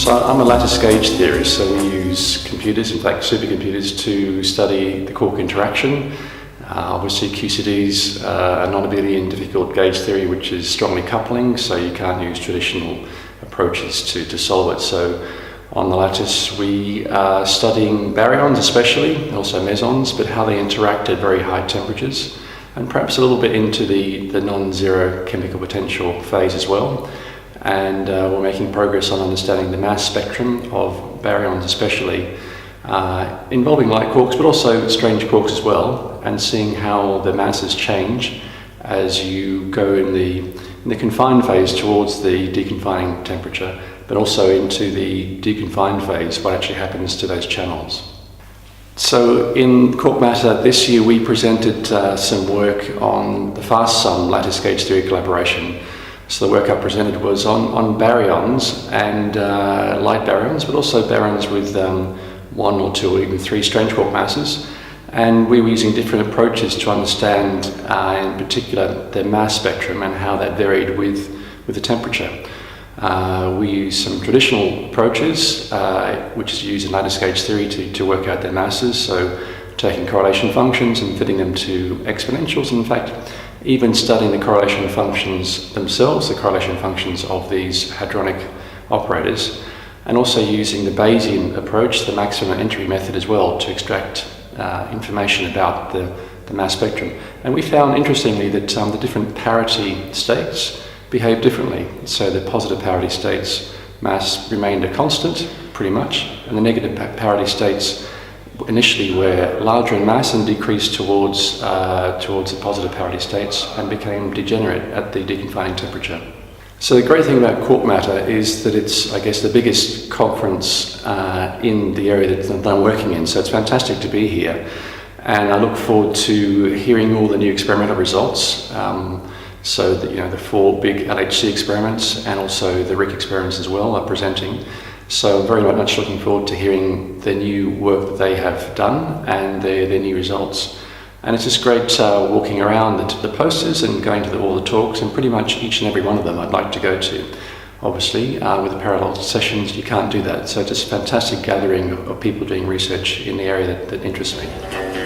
So I'm a lattice gauge theorist, so we use computers, in fact supercomputers, to study the quark interaction. Obviously QCD a non-abelian difficult gauge theory which is strongly coupling, so you can't use traditional approaches to solve it. So on the lattice we are studying baryons especially, and also mesons, but how they interact at very high temperatures, and perhaps a little bit into the non-zero chemical potential phase as well. And we're making progress on understanding the mass spectrum of baryons especially, involving light quarks but also strange quarks as well, and seeing how the masses change as you go in the confined phase towards the deconfining temperature, but also into the deconfined phase, what actually happens to those channels. So in Quark Matter this year we presented some work on the fast sum lattice gauge theory collaboration. So the work I presented was on baryons and light baryons, but also baryons with 1 or 2 or even 3 strange quark masses. And we were using different approaches to understand, in particular, their mass spectrum and how that varied with the temperature. We used some traditional approaches, which is used in lattice gauge theory to work out their masses, so taking correlation functions and fitting them to exponentials. In fact, even studying the correlation functions themselves, the correlation functions of these hadronic operators, and also using the Bayesian approach, the maximum entry method as well, to extract information about the mass spectrum. And we found, interestingly, that the different parity states behave differently. So the positive parity states mass remained a constant, pretty much, and the negative parity states initially were larger in mass and decreased towards the positive parity states and became degenerate at the deconfining temperature. So the great thing about Quark Matter is that it's, I guess, the biggest conference in the area that I'm working in, so it's fantastic to be here. And I look forward to hearing all the new experimental results. So that, the 4 big LHC experiments and also the RIC experiments as well are presenting. So I'm very much looking forward to hearing the new work that they have done and their new results. And it's just great walking around the posters and going to all the talks, and pretty much each and every one of them I'd like to go to. Obviously, with the parallel sessions you can't do that, so it's just a fantastic gathering of people doing research in the area that interests me.